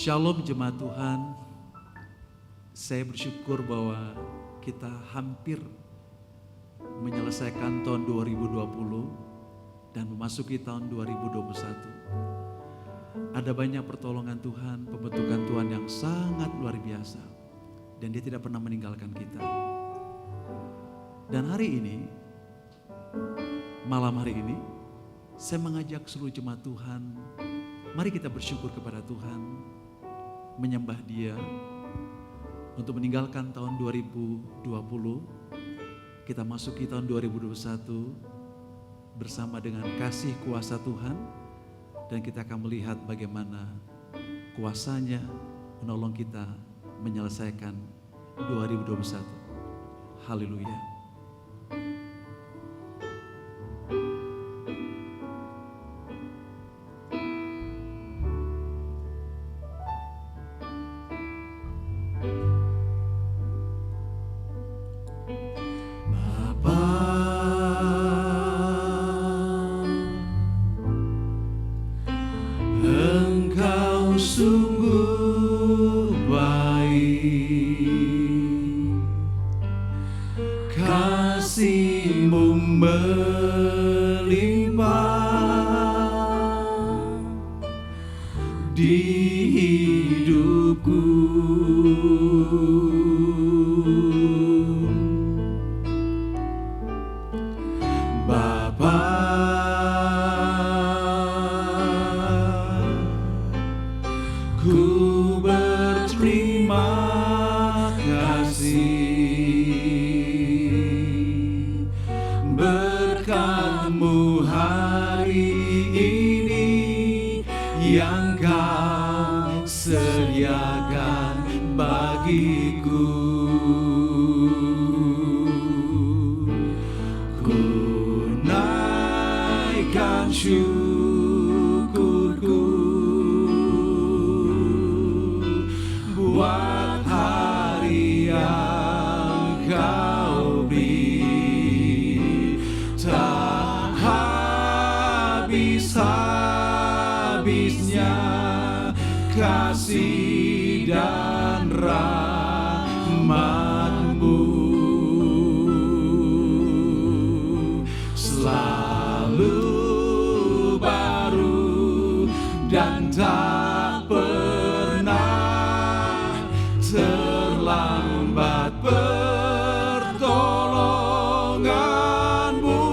Shalom jemaat Tuhan, saya bersyukur bahwa kita hampir menyelesaikan tahun 2020 dan memasuki tahun 2021. Ada banyak pertolongan Tuhan, pembentukan Tuhan yang sangat luar biasa dan Dia tidak pernah meninggalkan kita. Dan hari ini, malam hari ini, saya mengajak seluruh jemaat Tuhan, mari kita bersyukur kepada Tuhan, menyembah Dia untuk meninggalkan tahun 2020, kita masuki tahun 2021 bersama dengan kasih kuasa Tuhan, dan kita akan melihat bagaimana kuasa-Nya menolong kita menyelesaikan 2021. Haleluya. Kasih dan rahmat-Mu selalu baru dan tak pernah terlambat. Pertolongan-Mu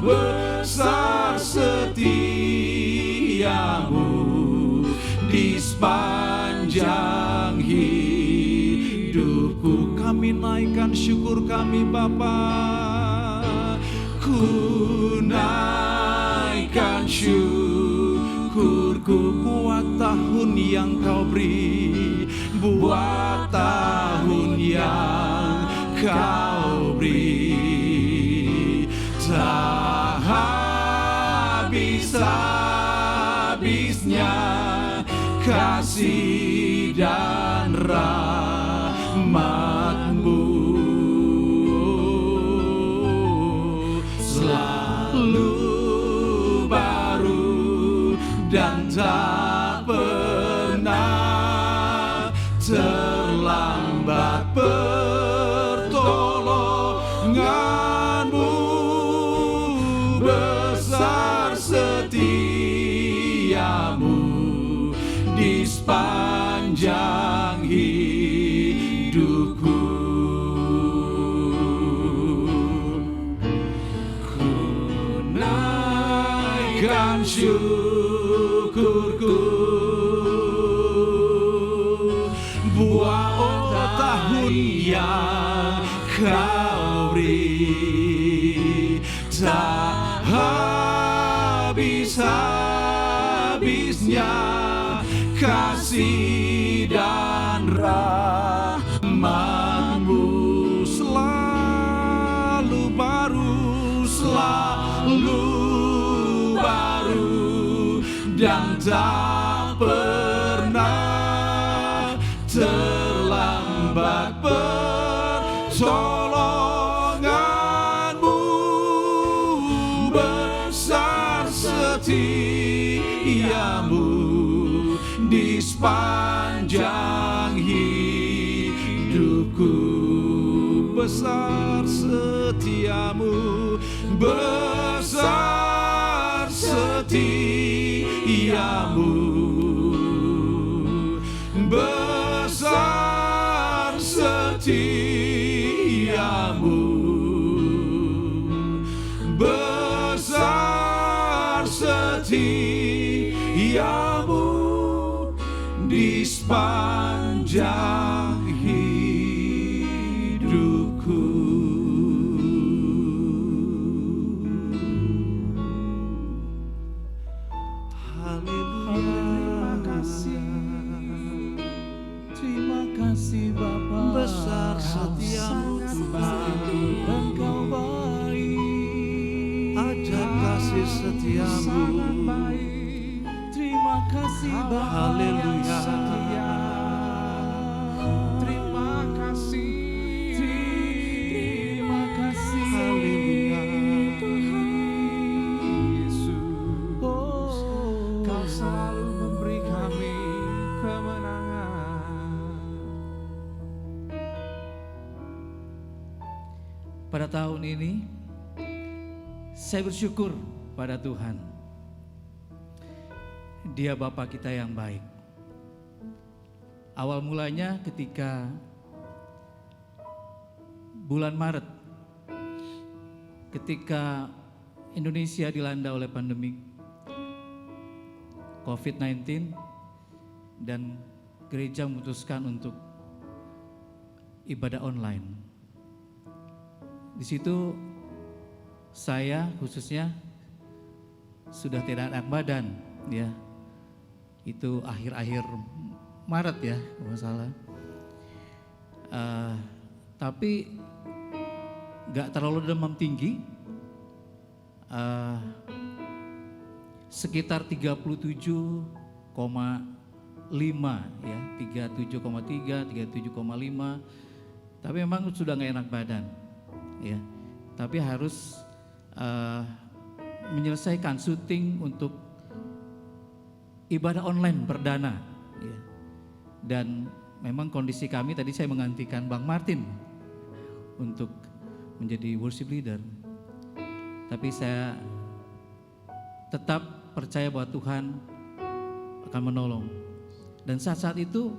besar, setia-Mu di sepanjang hidupku. Kami naikkan syukur kami Bapa, ku naikkan syukurku buat tahun yang Kau beri, buat tahun yang Kau beri. Tak habis-habisnya kasih dan rahmat-Mu selalu baru dan tak pernah terlambat. Pertolongan-Mu besar, setia-Mu di sepanjang hidupku. Ku naikkan syukurku buat tahun yang Kau beri. Tak habis-habisnya kasih dan rahmat-Mu selalu baru, selalu baru dan tak pernah terlambat. Pertolongan-Mu besar, setia-Mu di sepanjang hidupku. Besar setiamu, Besar setiamu, besar setiamu, besar setiamu di sepanjang hidupku. Terima kasih, terima kasih Bapa. Besar setiamu Tuhan, Engkau baik, ajar kasih setiamu. sangat baik. Terima kasih Bapa yang Haleluya. setia. Terima kasih, terima kasih. Haleluya. Yesus, Kau selalu memberi kami kemenangan. Pada tahun ini, saya bersyukur pada Tuhan. Dia Bapa kita yang baik. Awal mulanya ketika bulan Maret, ketika Indonesia dilanda oleh pandemi COVID-19 dan gereja memutuskan untuk ibadah online. Di situ saya khususnya sudah tidak enak badan, ya. Itu akhir-akhir Maret ya, kalau nggak salah. Tapi nggak terlalu demam tinggi. Sekitar 37,5 ya, 37,3, 37,5. Tapi memang sudah nggak enak badan, ya. Tapi harus menyelesaikan syuting untuk ibadah online perdana, ya. Dan memang kondisi kami tadi saya menggantikan Bang Martin untuk menjadi worship leader. Tapi saya tetap percaya bahwa Tuhan akan menolong. Dan saat-saat itu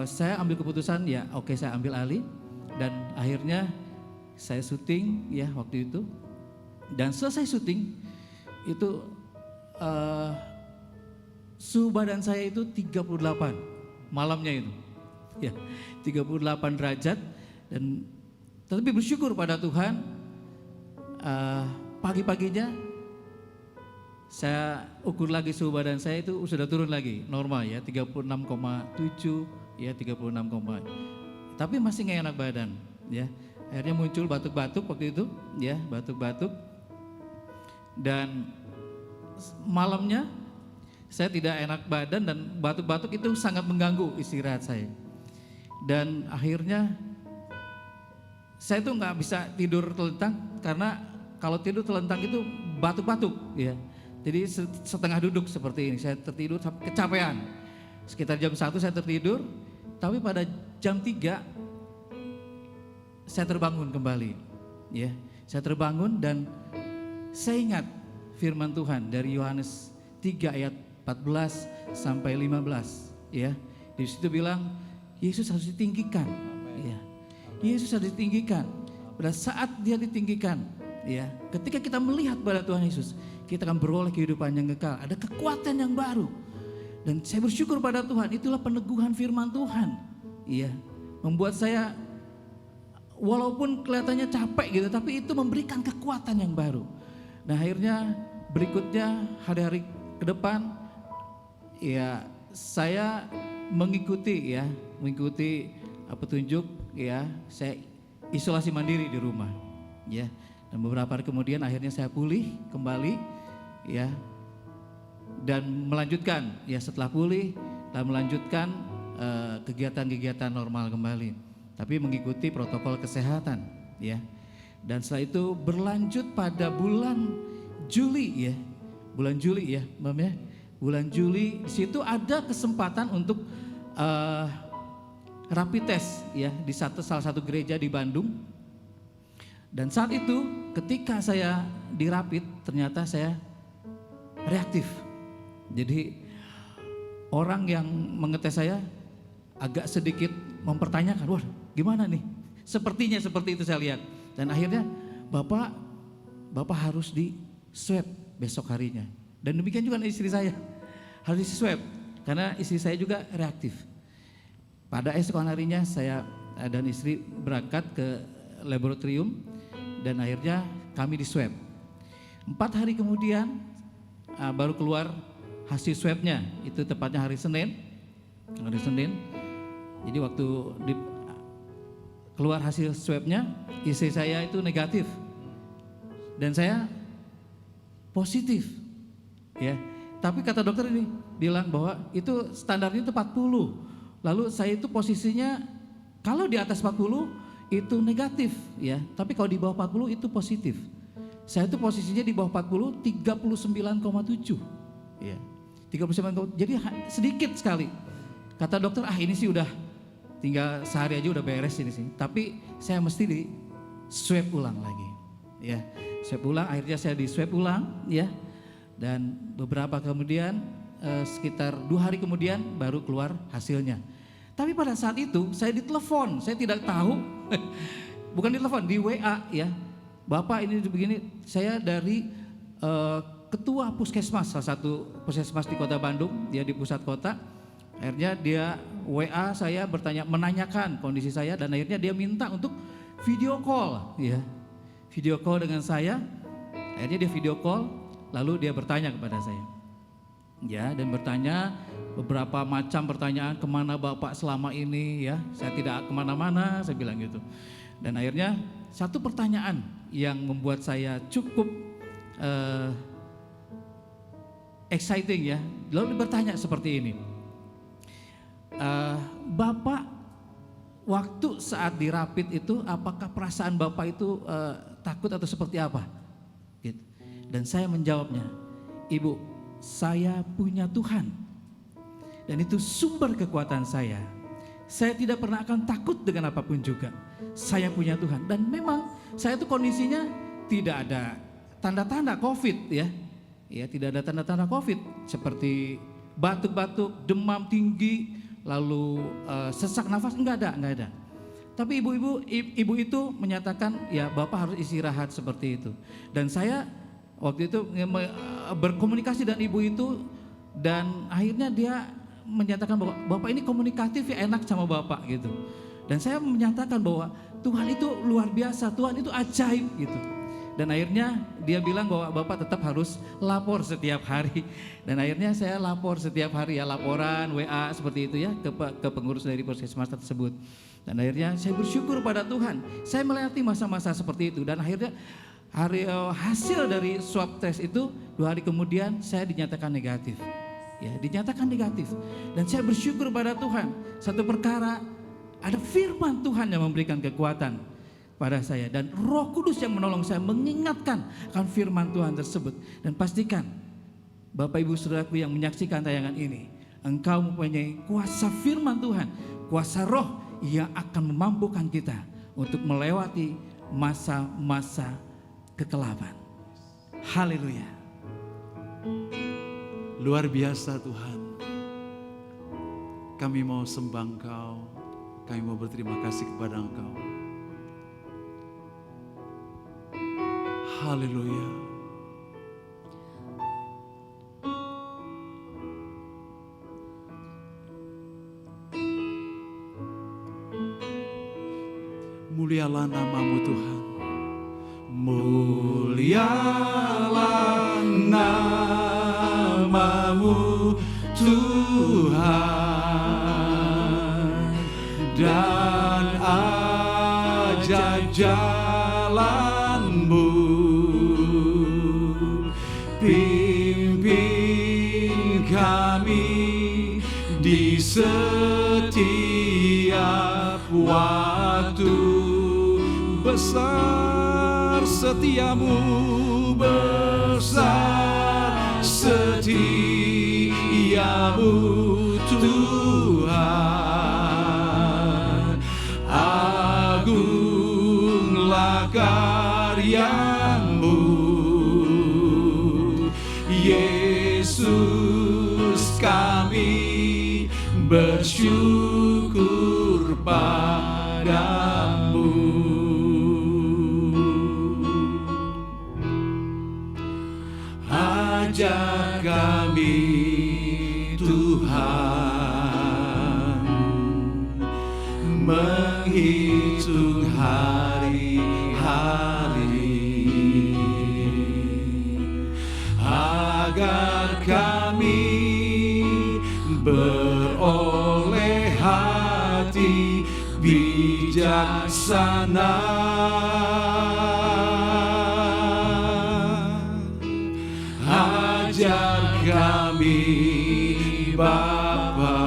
saya ambil keputusan, ya oke, saya ambil alih. Dan akhirnya saya syuting ya waktu itu. Dan selesai syuting itu suhu badan saya itu 38 malamnya itu. Ya, 38 derajat. Dan tetapi bersyukur pada Tuhan, pagi-paginya saya ukur lagi suhu badan saya itu sudah turun lagi normal ya, 36,7 ya, 36, tapi masih nggak enak badan ya. Akhirnya muncul batuk-batuk waktu itu ya, batuk-batuk. Dan malamnya saya tidak enak badan dan batuk-batuk itu sangat mengganggu istirahat saya. Dan akhirnya saya tuh nggak bisa tidur telentang, karena kalau tidur telentang itu batuk-batuk ya. Jadi setengah duduk seperti ini, saya tertidur kecapean. Sekitar jam 1 saya tertidur, tapi pada jam 3 saya terbangun kembali. Ya, saya terbangun dan saya ingat firman Tuhan dari Yohanes 3 ayat 14 sampai 15 ya. Di situ bilang Yesus harus ditinggikan. Ya. Yesus harus ditinggikan. Pada saat dia ditinggikan, ya, ketika kita melihat pada Tuhan Yesus, kita akan beroleh kehidupan yang kekal. Ada kekuatan yang baru. Dan saya bersyukur pada Tuhan, itulah peneguhan firman Tuhan. Iya, membuat saya walaupun kelihatannya capek gitu, tapi itu memberikan kekuatan yang baru. Nah akhirnya berikutnya hari-hari ke depan, ya saya mengikuti petunjuk ya, saya isolasi mandiri di rumah ya. Dan beberapa hari kemudian akhirnya saya pulih kembali ya, dan melanjutkan ya, setelah pulih dan melanjutkan kegiatan-kegiatan normal kembali, tapi mengikuti protokol kesehatan ya. Dan setelah itu berlanjut pada bulan Juli ya, bulan Juli ya Mam ya, bulan Juli. Di situ ada kesempatan untuk rapid test ya di salah satu gereja di Bandung. Dan saat itu ketika saya dirapid ternyata saya reaktif. Jadi orang yang mengetes saya agak sedikit mempertanyakan, wah gimana nih? Sepertinya seperti itu saya lihat. Dan akhirnya Bapak harus di swab besok harinya. Dan demikian juga istri saya harus di swab karena istri saya juga reaktif. Pada esok harinya saya dan istri berangkat ke laboratorium dan akhirnya kami di swab. 4 hari kemudian baru keluar hasil swabnya, itu tepatnya hari Senin. Jadi waktu keluar hasil swabnya, istri saya itu negatif dan saya positif, ya. Tapi kata dokter ini bilang bahwa itu standarnya itu 40. Lalu saya itu posisinya kalau di atas 40 itu negatif, ya. Tapi kalau di bawah 40 itu positif. Saya itu posisinya di bawah 40 39,7, ya. 39,7. Jadi sedikit sekali. Kata dokter, ini sih udah tinggal sehari aja udah beres ini sih. Tapi saya mesti di swab ulang lagi, ya. Swab ulang, akhirnya saya di swab ulang, ya. Dan beberapa kemudian sekitar 2 hari kemudian baru keluar hasilnya. Tapi pada saat itu saya ditelepon, saya tidak tahu, bukan ditelepon, di WA ya. Bapak ini begini, saya dari ketua puskesmas, salah satu puskesmas di kota Bandung, dia di pusat kota. Akhirnya dia WA saya menanyakan kondisi saya dan akhirnya dia minta untuk video call, ya. Video call dengan saya, akhirnya dia video call, lalu dia bertanya kepada saya. Ya, dan bertanya beberapa macam pertanyaan, kemana Bapak selama ini ya, saya tidak kemana-mana, saya bilang gitu. Dan akhirnya satu pertanyaan yang membuat saya cukup exciting ya, lalu bertanya seperti ini, Bapak waktu saat dirapid itu apakah perasaan Bapak itu takut atau seperti apa? Gitu. Dan saya menjawabnya, Ibu, saya punya Tuhan dan itu sumber kekuatan saya. Saya tidak pernah akan takut dengan apapun juga. Saya punya Tuhan dan memang saya itu kondisinya tidak ada tanda-tanda COVID ya. Ya, tidak ada tanda-tanda COVID seperti batuk-batuk, demam tinggi, lalu sesak nafas, enggak ada. Tapi ibu itu menyatakan ya Bapak harus istirahat seperti itu. Dan saya waktu itu berkomunikasi dengan ibu itu dan akhirnya dia menyatakan bahwa Bapak ini komunikatif ya, enak sama Bapak gitu. Dan saya menyatakan bahwa Tuhan itu luar biasa, Tuhan itu ajaib gitu. Dan akhirnya dia bilang bahwa Bapak tetap harus lapor setiap hari. Dan akhirnya saya lapor setiap hari ya, laporan WA seperti itu ya ke pengurus dari puskesmas tersebut. Dan akhirnya saya bersyukur pada Tuhan. Saya melewati masa-masa seperti itu dan akhirnya hasil dari swab test itu 2 hari kemudian saya dinyatakan negatif. Ya, dinyatakan negatif. Dan saya bersyukur pada Tuhan. Satu perkara, ada firman Tuhan yang memberikan kekuatan pada saya dan Roh Kudus yang menolong saya mengingatkan akan firman Tuhan tersebut. Dan pastikan Bapak Ibu Saudaraku yang menyaksikan tayangan ini, engkau mempunyai kuasa firman Tuhan, kuasa Roh yang akan memampukan kita untuk melewati masa-masa kekelapan. Haleluya. Luar biasa Tuhan. Kami mau sembah Engkau, kami mau berterima kasih kepada Engkau. Haleluya. Mulialah nama-Mu Tuhan. Mulialah nama-Mu Tuhan, dan ajaib jalan-Mu, pimpin kami di setiap waktu. Besar setiamu, besar setiamu, Tuhan, agunglah karyamu, Yesus, kami bersyukur padamu. Ajar kami Tuhan menghitung hari-hari, agar kami beroleh hati bijaksana. Ajar kami Bapa,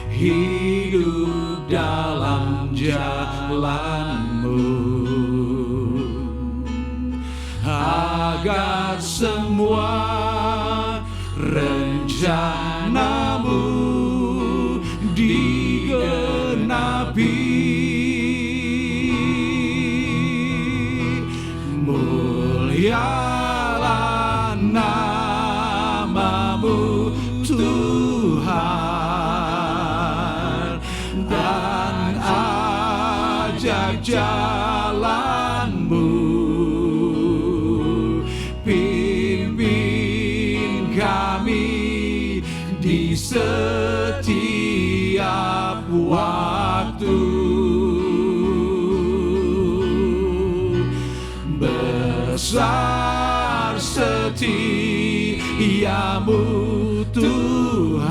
hidup dalam jalan-Mu, agar semua rencana-Mu digenapi. Mulialah nama-Mu Tuhan, dan ajak jalan-Mu, pimpin kami di setiap waktu. Besar setiamu Tuhan,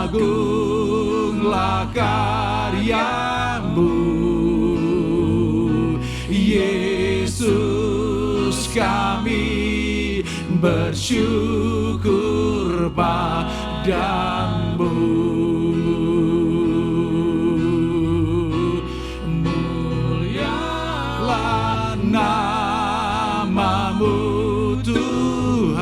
agunglah karyamu, Yesus, kami bersyukur padamu. Nama-Mu Tuhan,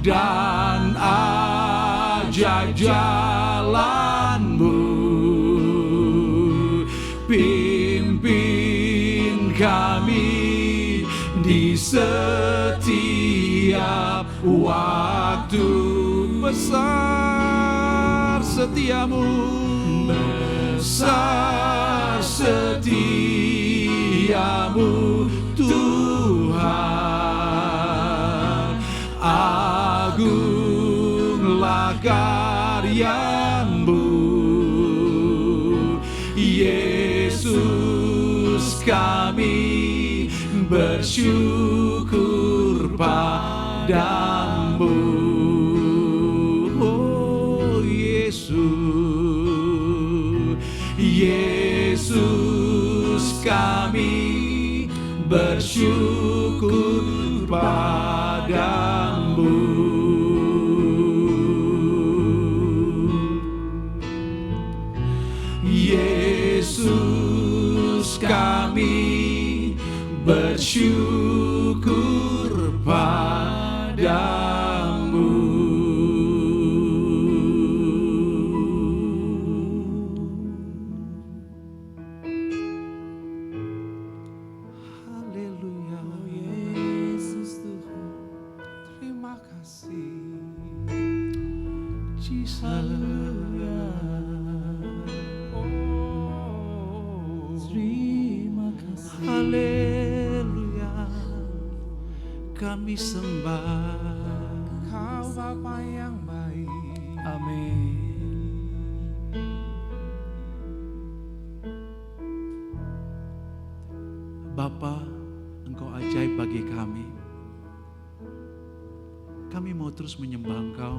dan ajak jalan-Mu, pimpin kami di setiap waktu. Besar setiamu, besar setiamu Tuhan, agunglah karyamu, Yesus, kami bersyukur padamu. Oh Yesus, Yesus, kami bersyukur padamu. Yesus, kami bersyukur padamu. Haleluya, Yesus Tuhan, terima kasih. Jesus, haleluya. Terima kasih. Haleluya, kami sembah Kau Bapa yang baik. Amin. Bapa, Engkau ajaib bagi kami. Kami mau terus menyembah Engkau.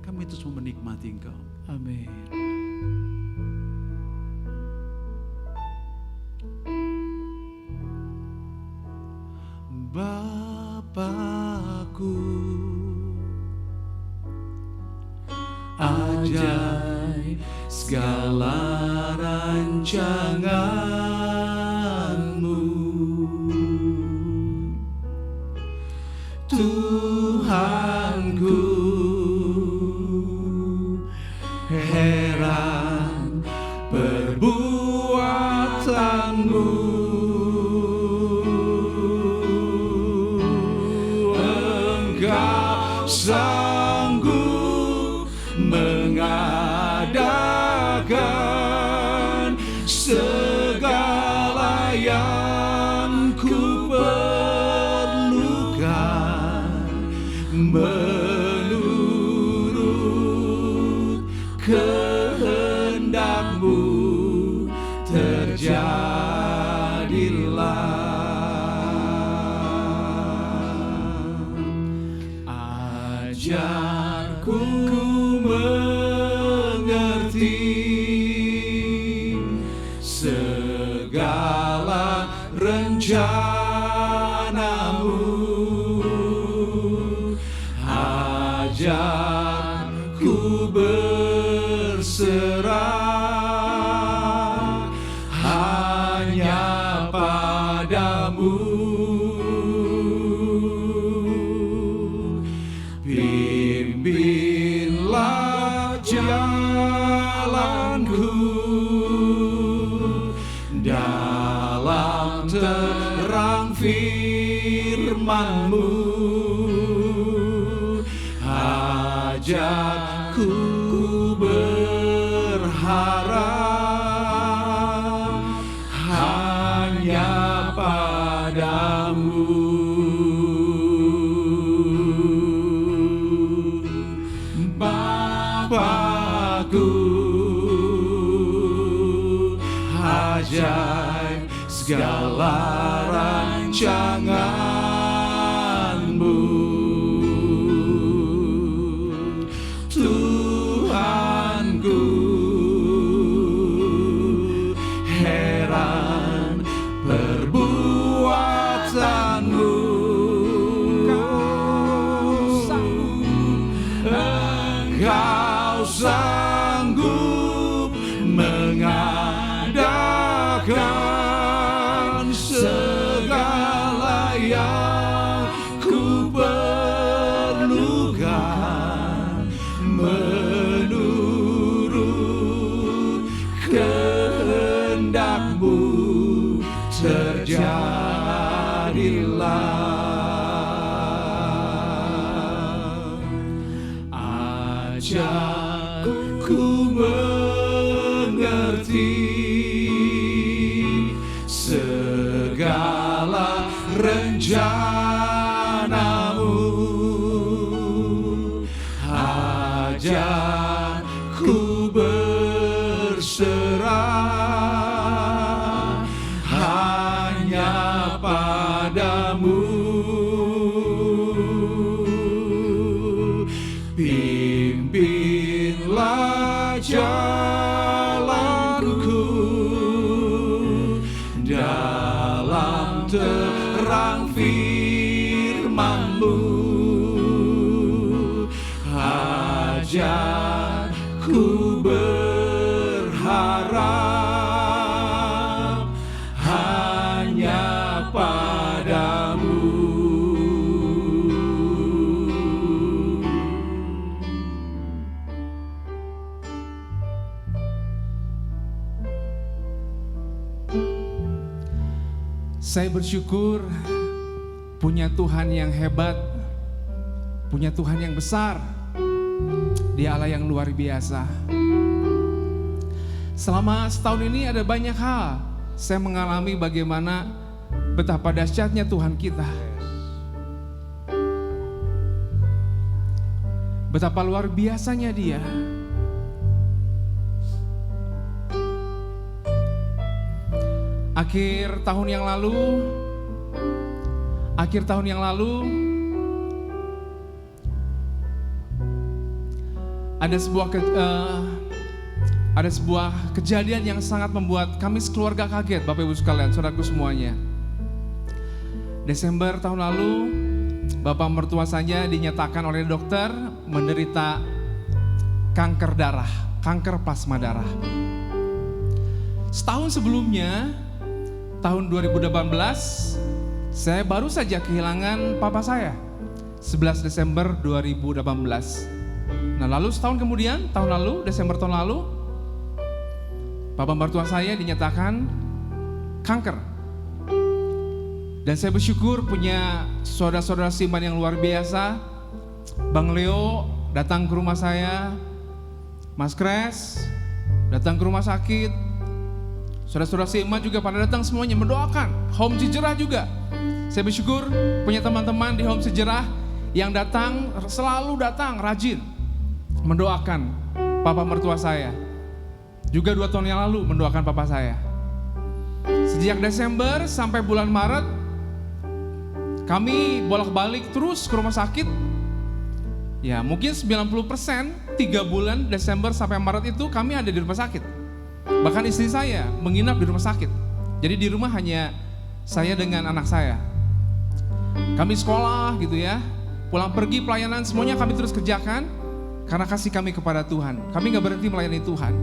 Kami terus mau menikmati Engkau. Amin. Bapakku, ajaib segala rancangan-Mu, Engkau sanggup mengadakan segala yang ku perlukan menurut kehendak-Mu terjadilah. Ajarku mengerti segala rencana-Mu. Ajarku berserah hanya padamu. Pimpinlah jalanku dalam terang firman-Mu. Ajarku berharap hanya padamu. Bapakku, ajaib segala rancangan-Mu. Tuhanku, heran perbuatan-Mu. Engkau sanggup mengadakan segala yang ku perlukan menurut kehendak-Mu terjadilah. Ajarku mengerti segala rencana-Mu. Ajarku berserah hanya padamu. Pimpinlah jalanku dalam terang firman-Mu. Ajarku berharap hanya padamu. Saya bersyukur punya Tuhan yang hebat, punya Tuhan yang besar. Dia Allah yang luar biasa. Selama setahun ini ada banyak hal saya mengalami bagaimana betapa dahsyatnya Tuhan kita. Betapa luar biasanya Dia. Akhir tahun yang lalu ada sebuah kejadian yang sangat membuat kami sekeluarga kaget, Bapak Ibu sekalian, saudaraku semuanya. Desember tahun lalu, Bapak mertua saya dinyatakan oleh dokter menderita kanker darah, kanker plasma darah. Setahun sebelumnya, tahun 2018, saya baru saja kehilangan papa saya, 11 Desember 2018. Nah lalu setahun kemudian, Desember tahun lalu, papa mertua saya dinyatakan kanker. Dan saya bersyukur punya saudara-saudara seiman yang luar biasa. Bang Leo datang ke rumah saya, Mas Kres datang ke rumah sakit, saudara-saudara seiman juga pada datang semuanya mendoakan. Home Sejerah juga. Saya bersyukur punya teman-teman di Home Sejerah yang datang, selalu datang rajin mendoakan papa mertua saya. Juga 2 tahun yang lalu mendoakan papa saya. Sejak Desember sampai bulan Maret, kami bolak-balik terus ke rumah sakit. Ya mungkin 90%, 3 bulan Desember sampai Maret itu kami ada di rumah sakit. Bahkan istri saya menginap di rumah sakit. Jadi di rumah hanya saya dengan anak saya. Kami sekolah gitu ya, pulang pergi pelayanan semuanya kami terus kerjakan. Karena kasih kami kepada Tuhan. Kami gak berhenti melayani Tuhan.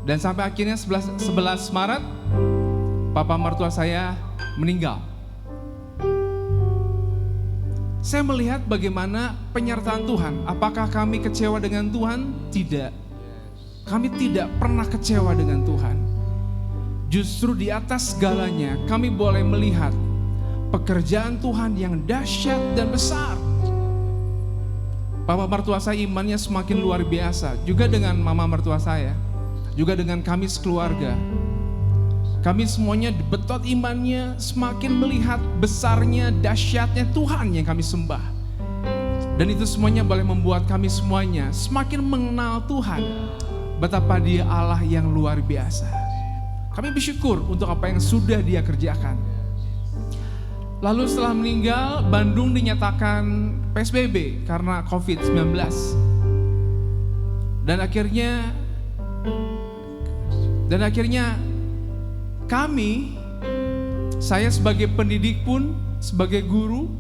Dan sampai akhirnya 11 Maret, papa mertua saya meninggal. Saya melihat bagaimana penyertaan Tuhan. Apakah kami kecewa dengan Tuhan? Tidak. Kami tidak pernah kecewa dengan Tuhan. Justru di atas segalanya kami boleh melihat pekerjaan Tuhan yang dahsyat dan besar. Papa mertua saya imannya semakin luar biasa. Juga dengan mama mertua saya. Juga dengan kami sekeluarga. Kami semuanya betot imannya, semakin melihat besarnya, dahsyatnya Tuhan yang kami sembah. Dan itu semuanya boleh membuat kami semuanya semakin mengenal Tuhan. Betapa Dia Allah yang luar biasa. Kami bersyukur untuk apa yang sudah Dia kerjakan. Lalu setelah meninggal, Bandung dinyatakan PSBB karena COVID-19. Dan akhirnya saya sebagai pendidik pun, sebagai guru,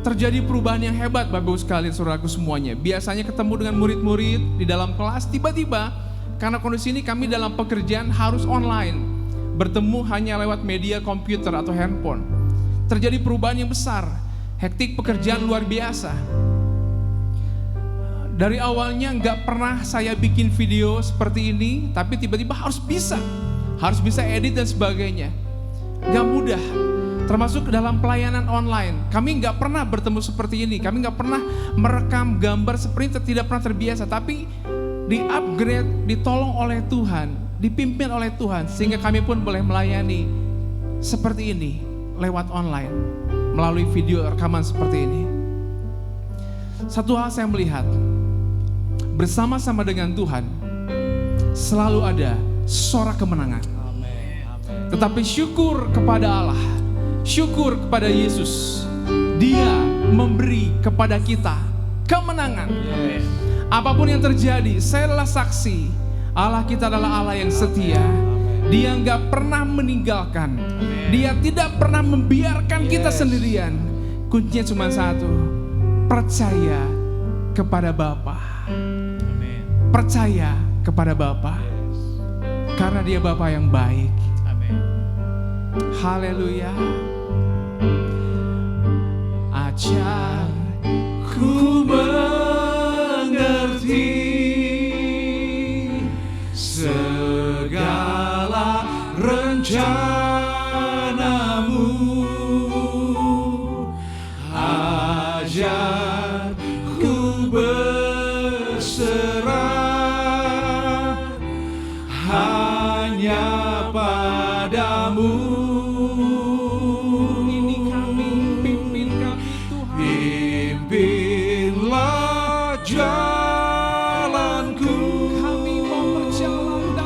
terjadi perubahan yang hebat Bapak Ibu sekalian, saudaraku semuanya. Biasanya ketemu dengan murid-murid di dalam kelas, tiba-tiba karena kondisi ini kami dalam pekerjaan harus online, bertemu hanya lewat media komputer atau handphone. Terjadi perubahan yang besar, hektik pekerjaan luar biasa. Dari awalnya nggak pernah saya bikin video seperti ini, tapi tiba-tiba harus bisa edit dan sebagainya. Gak mudah, termasuk dalam pelayanan online. Kami gak pernah bertemu seperti ini, kami gak pernah merekam gambar seperti ini, tidak pernah terbiasa. Tapi di-upgrade, ditolong oleh Tuhan, dipimpin oleh Tuhan, sehingga kami pun boleh melayani seperti ini, lewat online, melalui video rekaman seperti ini. Satu hal saya melihat, bersama-sama dengan Tuhan, selalu ada sorak kemenangan. Tetapi syukur kepada Allah, syukur kepada Yesus, Dia memberi kepada kita kemenangan. Apapun yang terjadi, saya adalah saksi, Allah kita adalah Allah yang setia. Dia gak pernah meninggalkan, Dia tidak pernah membiarkan kita sendirian. Kuncinya cuma satu, percaya kepada Bapa. Percaya kepada Bapa, karena Dia Bapa yang baik. Haleluya. Ajar Ku mengerti segala rencanamu. Ajar ku berserah hanya padamu. ini kami, pimpin kami Tuhan. Pimpinlah jalanku, Kami mau berjalan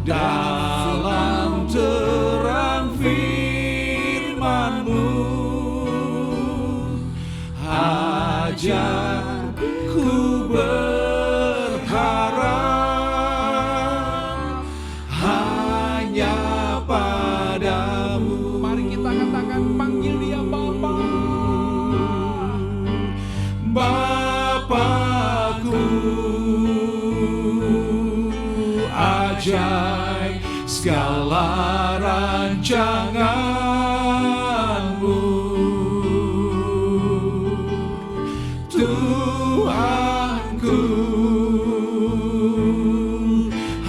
dalam terang firman-Mu. Ajar ku berharap hanya padamu. Mari kita katakan, panggil Dia Bapa. Bapakku, ajaib segala rancangan-Mu. Tuhanku,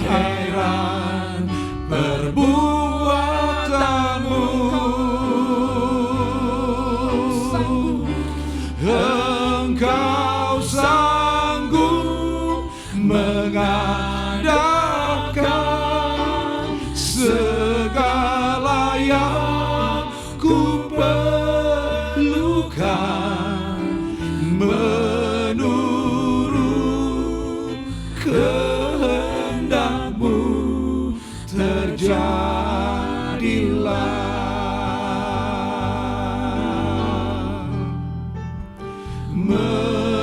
heran perbuatan terjadilah menurut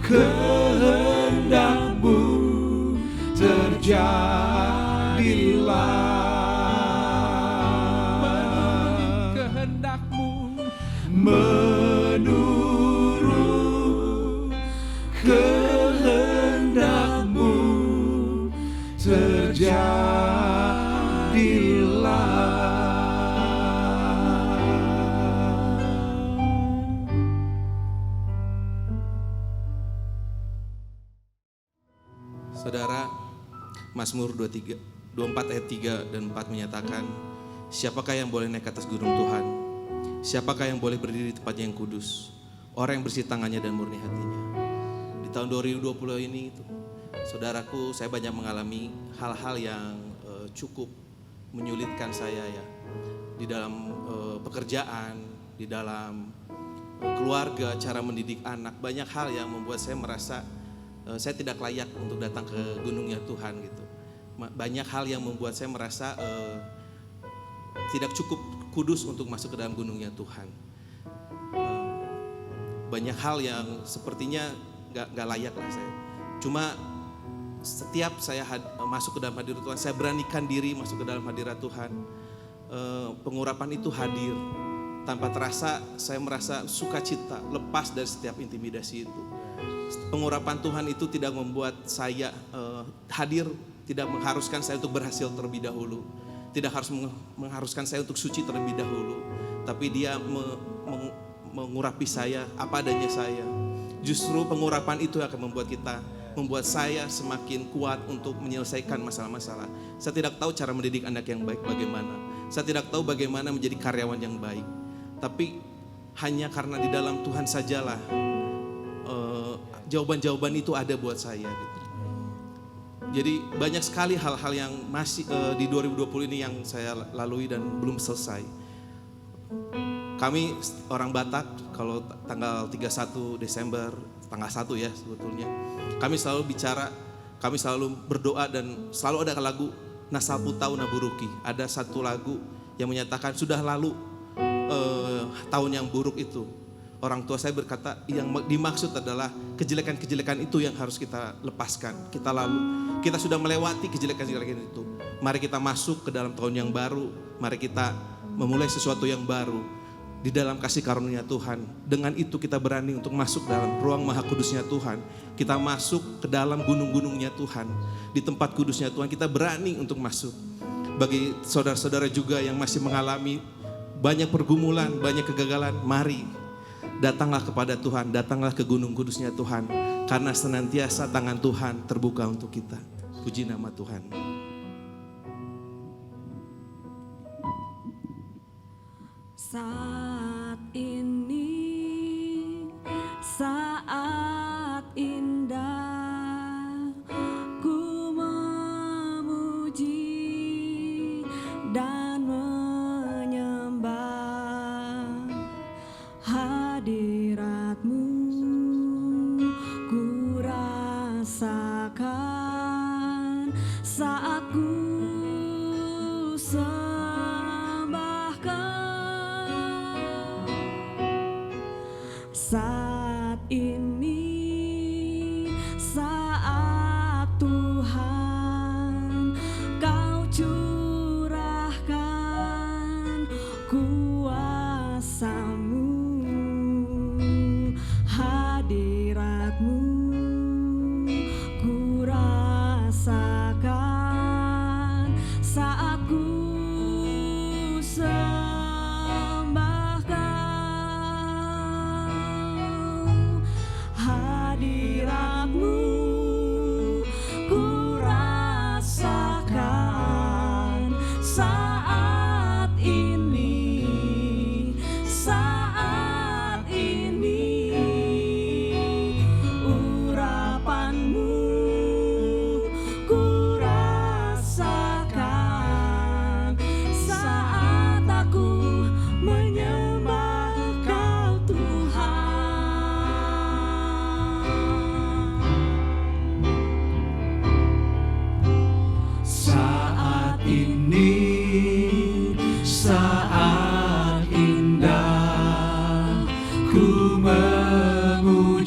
kehendak-Mu, terjadilah Kehendak-Mu, menurut kehendak-Mu, terjadilah. Saudara, Mazmur 24 ayat 3 dan 4 menyatakan, siapakah yang boleh naik ke atas gunung Tuhan? Siapakah yang boleh berdiri di tempatnya yang kudus? Orang yang bersih tangannya dan murni hatinya. Di tahun 2020 ini, saudaraku, saya banyak mengalami hal-hal yang cukup menyulitkan saya ya. Di dalam pekerjaan, di dalam keluarga, cara mendidik anak. Banyak hal yang membuat saya merasa saya tidak layak untuk datang ke gunungnya Tuhan gitu. Banyak hal yang membuat saya merasa tidak cukup kudus untuk masuk ke dalam gunungnya Tuhan. Banyak hal yang sepertinya gak layak lah saya. Cuma setiap saya masuk ke dalam hadirat Tuhan, saya beranikan diri masuk ke dalam hadirat Tuhan. Pengurapan itu hadir. Tanpa terasa saya merasa sukacita, lepas dari setiap intimidasi itu. Pengurapan Tuhan itu tidak membuat saya hadir, tidak mengharuskan saya untuk berhasil terlebih dahulu. Tidak harus mengharuskan saya untuk suci terlebih dahulu. Tapi dia mengurapi saya apa adanya saya. Justru pengurapan itu akan membuat saya semakin kuat untuk menyelesaikan masalah-masalah. Saya tidak tahu cara mendidik anak yang baik bagaimana. Saya tidak tahu bagaimana menjadi karyawan yang baik. Tapi hanya karena di dalam Tuhan sajalah jawaban-jawaban itu ada buat saya gitu. Jadi banyak sekali hal-hal yang masih di 2020 ini yang saya lalui dan belum selesai. Kami orang Batak, kalau tanggal 31 Desember, tanggal 1 ya sebetulnya, kami selalu bicara, kami selalu berdoa dan selalu ada lagu Nasal Putau Naburuki. Ada satu lagu yang menyatakan sudah lalu tahun yang buruk itu. Orang tua saya berkata yang dimaksud adalah kejelekan-kejelekan itu yang harus kita lepaskan. Kita sudah melewati kejelekan-kejelekan itu. Mari kita masuk ke dalam tahun yang baru. Mari kita memulai sesuatu yang baru di dalam kasih karunia Tuhan. Dengan itu kita berani untuk masuk dalam ruang maha kudusnya Tuhan. Kita masuk ke dalam gunung-gunungnya Tuhan. Di tempat kudusnya Tuhan kita berani untuk masuk. Bagi saudara-saudara juga yang masih mengalami banyak pergumulan, banyak kegagalan, mari datanglah kepada Tuhan, datanglah ke gunung kudusnya Tuhan. Karena senantiasa tangan Tuhan terbuka untuk kita. Puji nama Tuhan. Saat ini, saat indah, ku memuji dan menyembah hadirat-Mu. Ku rasakan saat ku sembahkan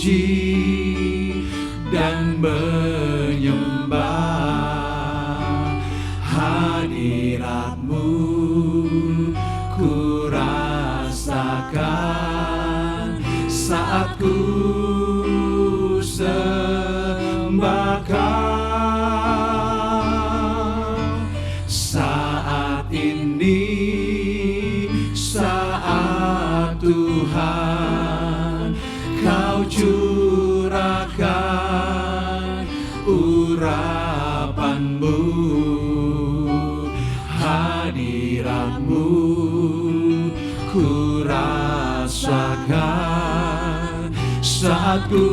memuji dan menyembah hadirat-Mu. Ku rasakan saat ku sembah Kau. Saat ini, saat Tuhan Kau curahkan urapan-Mu, hadirat-Mu ku rasakan saat ku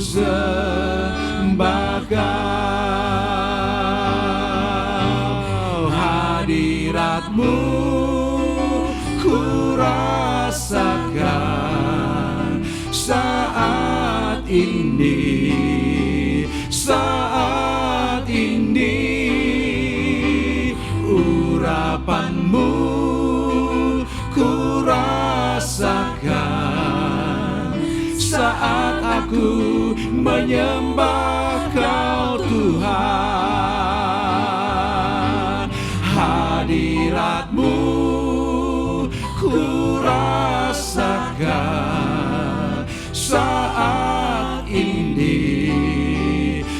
sembah Kau. Hadirat-Mu ku rasakan saat ini, saat ini. Urapan-Mu ku rasakan saat aku menyembah Kau Tuhan. Hadirat-Mu ku rasakan saat ini,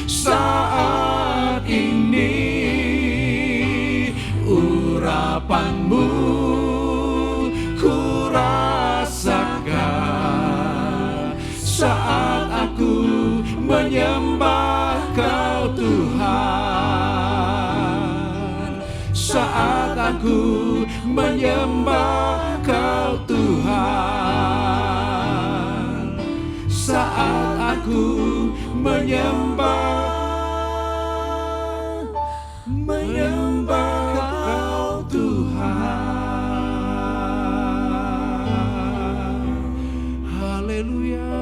saat ini. Urapan-Mu ku rasakan saat aku menyembah Kau Tuhan. Saat aku menyembah Kau Tuhan. Saat aku menyembah Kau Tuhan. Haleluya.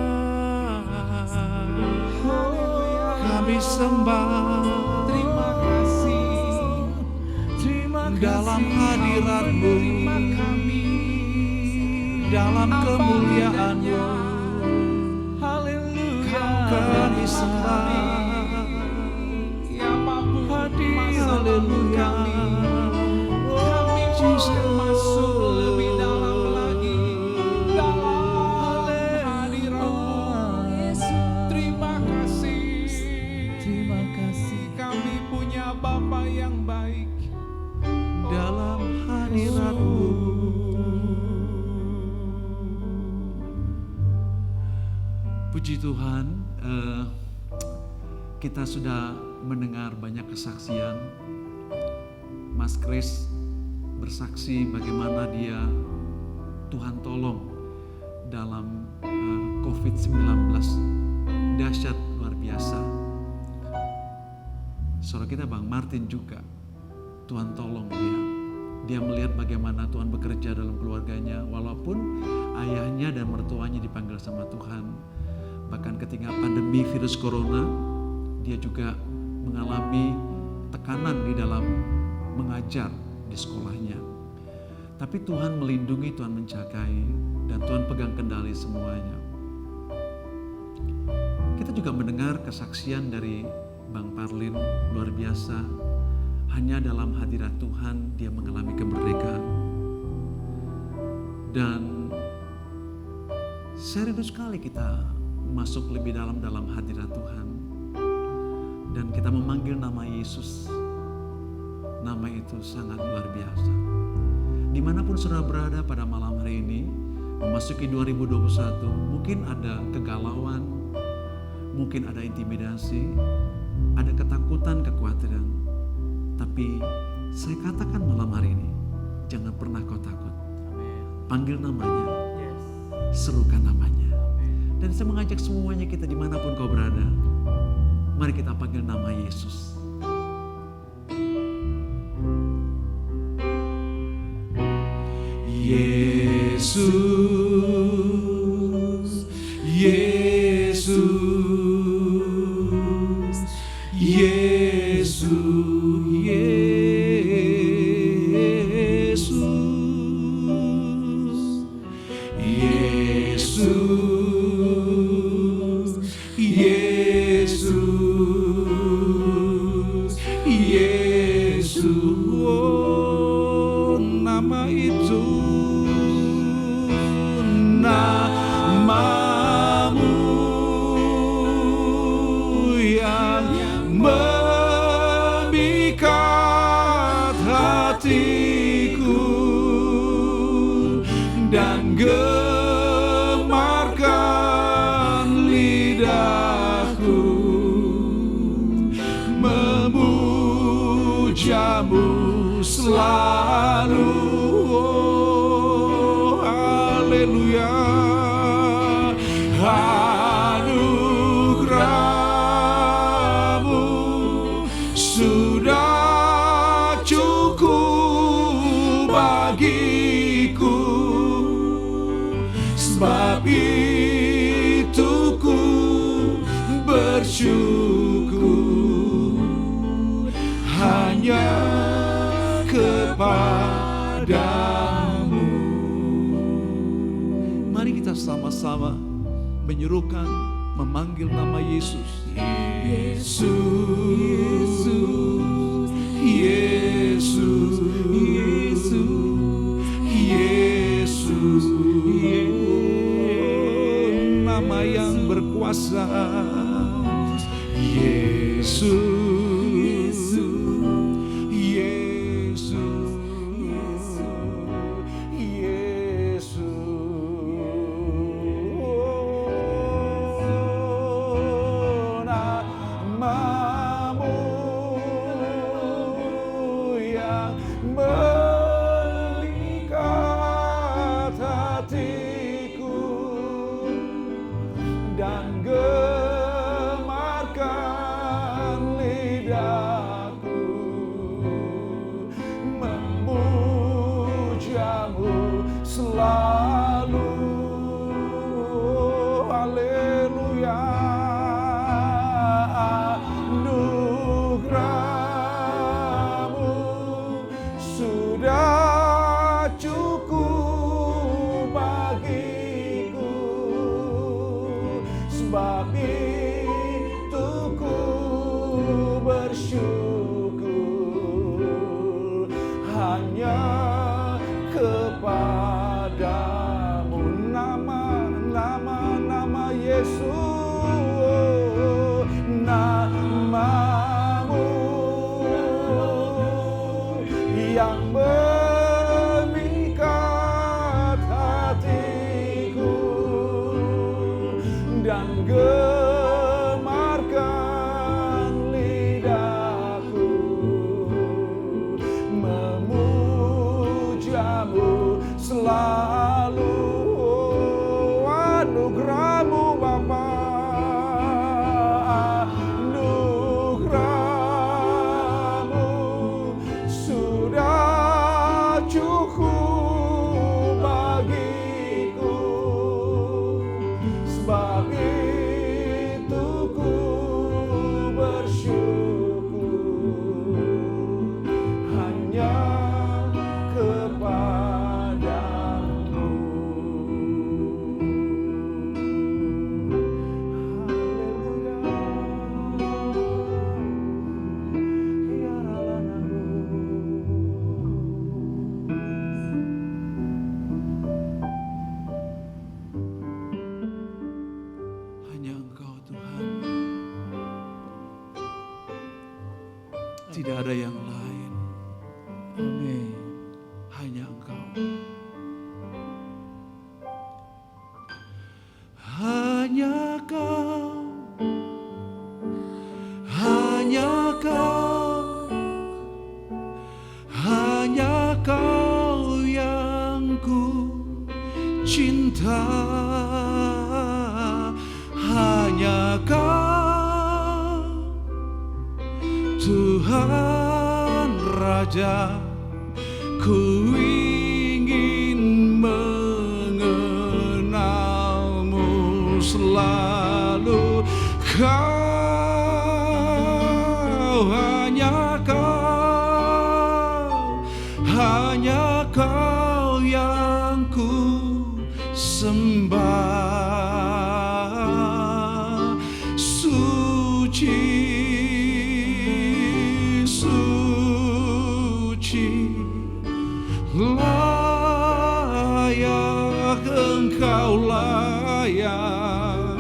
Kami sembah. Terima kasih. Terima kasih. Dalam hadirat-Mu, Terima kami. dalam kemuliaan-Mu, Haleluya. kami sembah. Apapun Haleluya. masa lalu kami bisa masuk lebih dalam lagi dalam hadirat-Mu. Terima kasih. Terima kasih. Kami punya Bapa yang baik. Dalam hadirat-Mu. Puji Tuhan, kita sudah mendengar banyak kesaksian. Mas Kris bersaksi bagaimana dia Tuhan tolong dalam COVID-19. Dahsyat, luar biasa. Saudara kita Bang Martin juga, Tuhan tolong dia. Dia melihat bagaimana Tuhan bekerja dalam keluarganya, walaupun ayahnya dan mertuanya dipanggil sama Tuhan. Bahkan ketika pandemi virus corona, dia juga mengalami tekanan di dalam mengajar di sekolahnya. Tapi Tuhan melindungi, Tuhan menjagai, dan Tuhan pegang kendali semuanya. Kita juga mendengar kesaksian dari Bang Parlin, luar biasa. Hanya dalam hadirat Tuhan dia mengalami kemerdekaan. Dan saya rindu sekali kita masuk lebih dalam hadirat Tuhan. Dan kita memanggil nama Yesus. Nama itu sangat luar biasa. Dimanapun saudara berada pada malam hari ini, memasuki 2021, mungkin ada kegalauan, mungkin ada intimidasi, ada ketakutan, kekhawatiran. Tapi saya katakan malam hari ini, jangan pernah kau takut. Panggil namanya, serukan namanya. Dan saya mengajak semuanya kita dimanapun kau berada, mari kita panggil nama Yesus. Yesus, Yesus, Yesus, Yesus, Yesus. memikat hatiku dan gemarkan lidahku memujamu selalu. Oh, haleluya. Anugerahmu sudah cukup bagiku, sebab itu ku bersyukur hanya kepadamu. Mari kita sama-sama menyerukan, memanggil nama Yesus. Yesus, Yesus, Yesus, Yesus, nama yang berkuasa. Yesus, Yesus, namamu yang memikat hatiku dan gemarkan lidahku memujamu selalu. Haleluya. Anugerahmu sudah cukup bagiku, sebab itu ku bersyukur hanya kepadamu. Nama Yesus, namamu yang memikat hatiku dan gemarkan lidahku memujamu selalu. Anugerahmu Bapa, anugerahmu sudah cukup bagiku, sebab itu ku bersyukur hanya kepadamu. Hanya Engkau Tuhan, tidak ada yang lain. Amin. Hanya Engkau. Hanya Kau, hanya Kau, hanya Kau yang ku cinta. Hanya Kau, Tuhan Raja, ku ingin mengenalmu selalu. Kau, hanya Kau, hanya Kau yang ku sembah. Suci, suci, layak Engkau layak.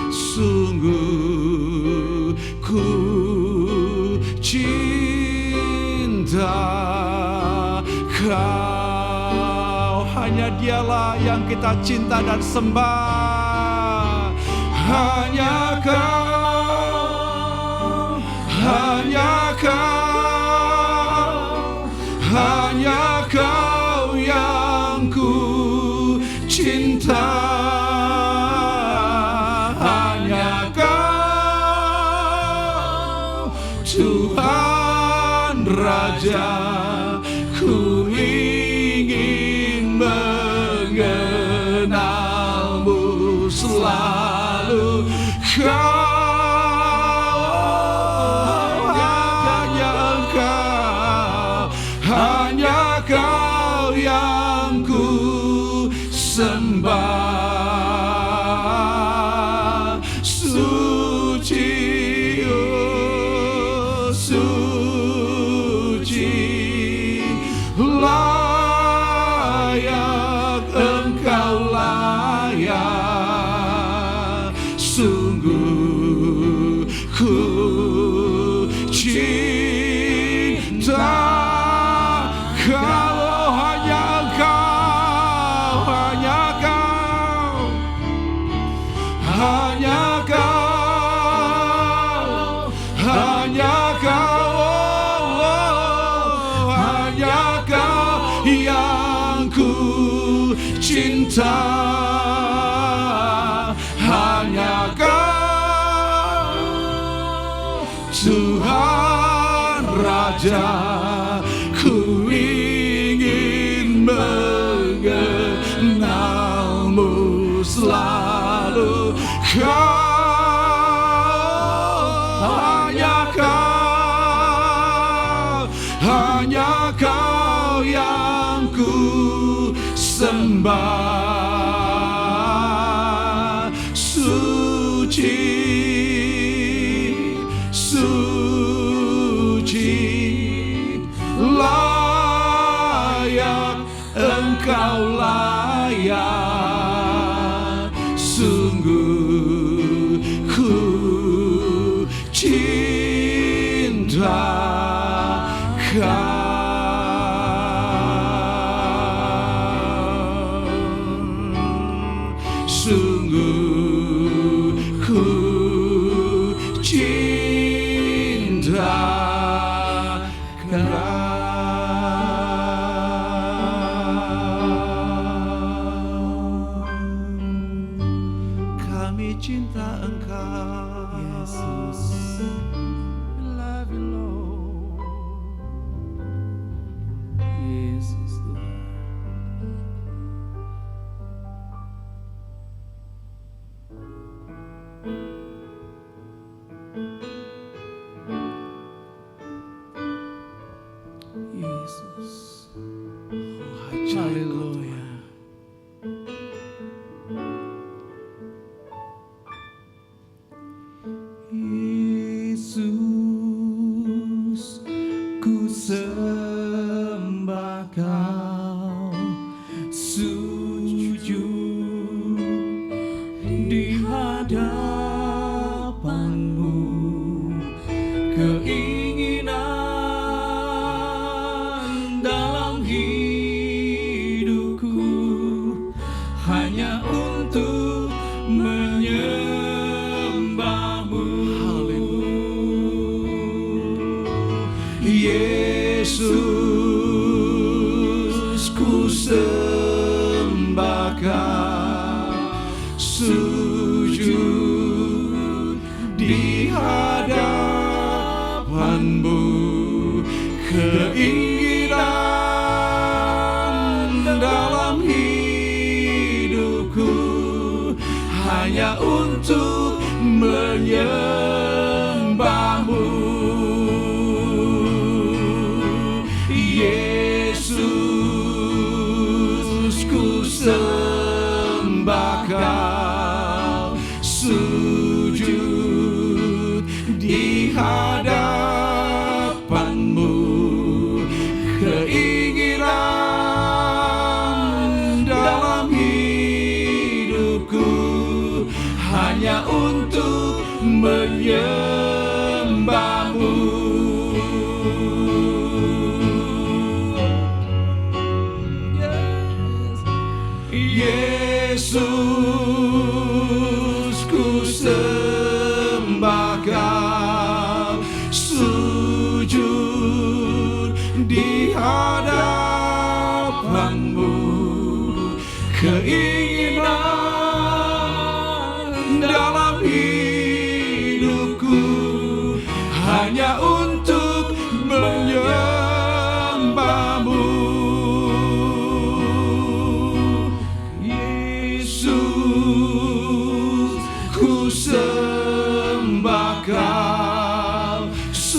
Sungguh ku hanya Dialah yang kita cinta dan sembah. Hanya Kau, hanya Kau, hanya Kau yang ku cinta. Hanya Kau, Tuhan Raja, ku ingin mengenalmu selalu. Hanya Kau yang ku sembah. Suci, oh suci, layak Engkau layak. Sungguh ku cinta Kau, hanya Kau, hanya Kau, hanya Kau, hanya Kau, hanya Kau yang ku cinta. Hanya Kau, Tuhan Raja, ku ingin mengenalmu selalu. Hanya Kau yang ku sembah. Suci, suci, layak Engkau layak. Sungguh ku cinta Kau. Sungguh ku cinta Kau. Kami cinta Engkau, Yesus. Love you, Lord. Yesus Tuhan. Yesus. Haleluya. Yesus, ku sembah Kau, sujud di hadapan-Mu. Keinginan dalam hidupku hanya untuk menyembah-Mu. Yesus, ku sembah Kau, sujud di hadapan-Mu. Keinginan dalam hidupku hanya untuk menyembah-Mu. Yesus, ku sembah Kau, sujud di hadapan-Mu. Keinginan dalam hidupku hanya untuk menyembah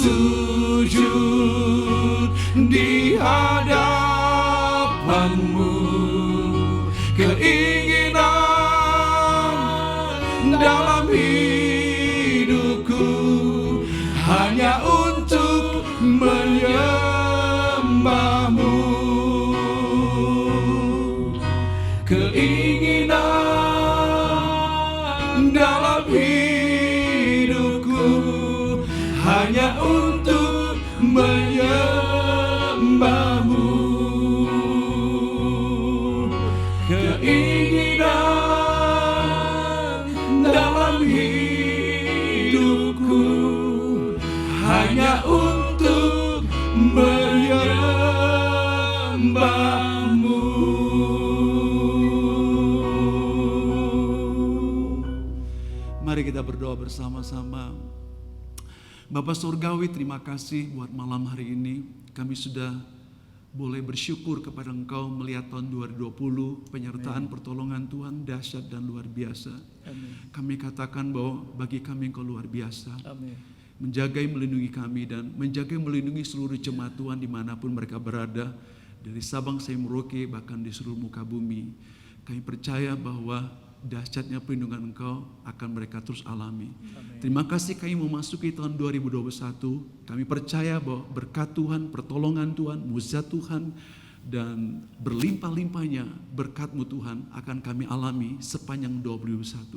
sujud di hadapanmu. Keinginan dalam hidupku hanya untuk menyembahmu. Keinginan dalam hidupku hanya untuk menyembahmu. Keinginan dalam hidupku hanya untuk menyembahmu. Mari kita berdoa bersama-sama. Bapa Surgawi, terima kasih buat malam hari ini. Kami sudah boleh bersyukur kepada Engkau melihat tahun 2020, penyertaan pertolongan Tuhan dahsyat dan luar biasa. Kami katakan bahwa bagi kami Engkau luar biasa. Menjaga melindungi kami dan menjaga melindungi seluruh jemaat Tuhan dimanapun mereka berada. Dari Sabang sampai Merauke, bahkan di seluruh muka bumi. Kami percaya bahwa dahsyatnya perlindungan Engkau akan mereka terus alami. Terima kasih kami memasuki tahun 2021. Kami percaya bahwa berkat Tuhan, pertolongan Tuhan, mujizat Tuhan, dan berlimpah-limpahnya berkat-Mu Tuhan akan kami alami sepanjang 2021.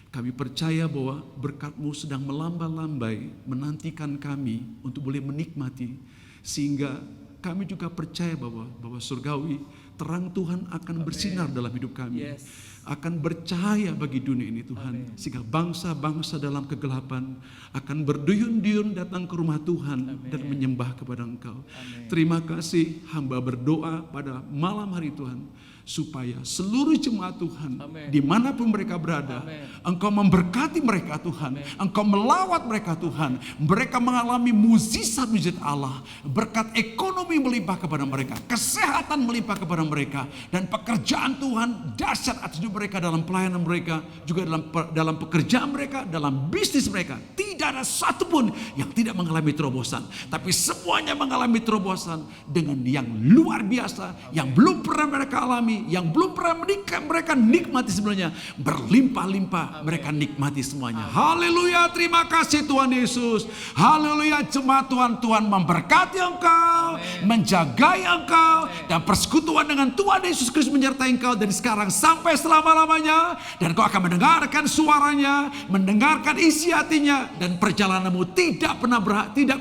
Kami percaya bahwa berkat-Mu sedang melambai-lambai menantikan kami untuk boleh menikmati. Sehingga kami juga percaya bahwa surgawi, terang Tuhan akan bersinar dalam hidup kami. Akan bercahaya bagi dunia ini Tuhan. Sehingga bangsa-bangsa dalam kegelapan akan berduyun-duyun datang ke rumah Tuhan dan menyembah kepada Engkau. Terima kasih, hamba berdoa pada malam hari Tuhan, supaya seluruh jemaat Tuhan dimanapun mereka berada, Engkau memberkati mereka Tuhan, Engkau melawat mereka Tuhan, mereka mengalami mukjizat-mukjizat Allah, berkat ekonomi melimpah kepada mereka, kesehatan melimpah kepada mereka, dan pekerjaan Tuhan dahsyat atas hidup mereka, dalam pelayanan mereka, juga dalam pekerjaan mereka, dalam bisnis mereka. Tidak ada satupun yang tidak mengalami terobosan, tapi semuanya mengalami terobosan dengan yang luar biasa, yang belum pernah mereka alami, yang belum pernah mereka nikmati sebelumnya, berlimpah-limpah mereka nikmati semuanya. Haleluya, terima kasih Tuhan Yesus. Haleluya, jemaat Tuhan memberkati engkau, menjagai engkau, dan persekutuan dengan Tuhan Yesus Kristus menyertai engkau dari sekarang sampai selama-lamanya. Dan kau akan mendengarkan suaranya, mendengarkan isi hatinya, dan perjalananmu tidak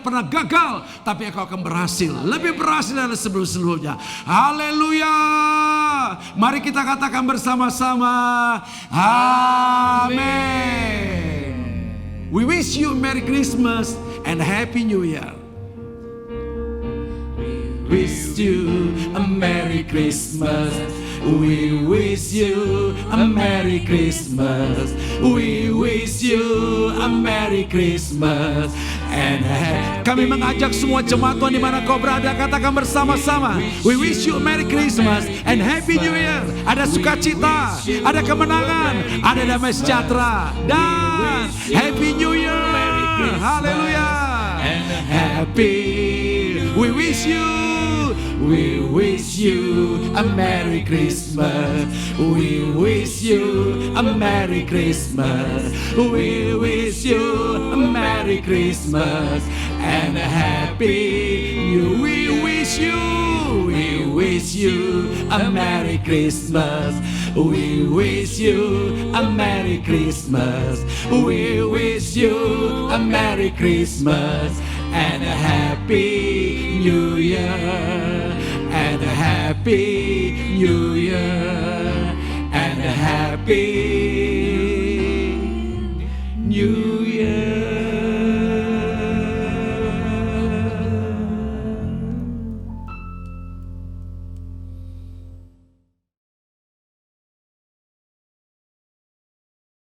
pernah gagal, tapi engkau akan berhasil, lebih berhasil dari sebelum-sebelumnya. Haleluya. Mari kita katakan bersama-sama, amin. We wish you Merry Christmas and Happy New Year. We wish you a Merry Christmas. We wish you a Merry Christmas. We wish you a Merry Christmas and Kami mengajak semua jemaat Tuhan di mana kau berada, katakan bersama-sama, we wish you a Merry Christmas and Happy New Year. Ada sukacita, ada kemenangan, ada damai sejahtera, dan Happy New Year. Haleluya. and happy. We wish you a Merry Christmas. We wish you a Merry Christmas. We wish you a Merry Christmas and a Happy New. We wish you a Merry Christmas. We wish you a Merry Christmas. We wish you a Merry Christmas and a Happy New Year. And a Happy New Year. And a Happy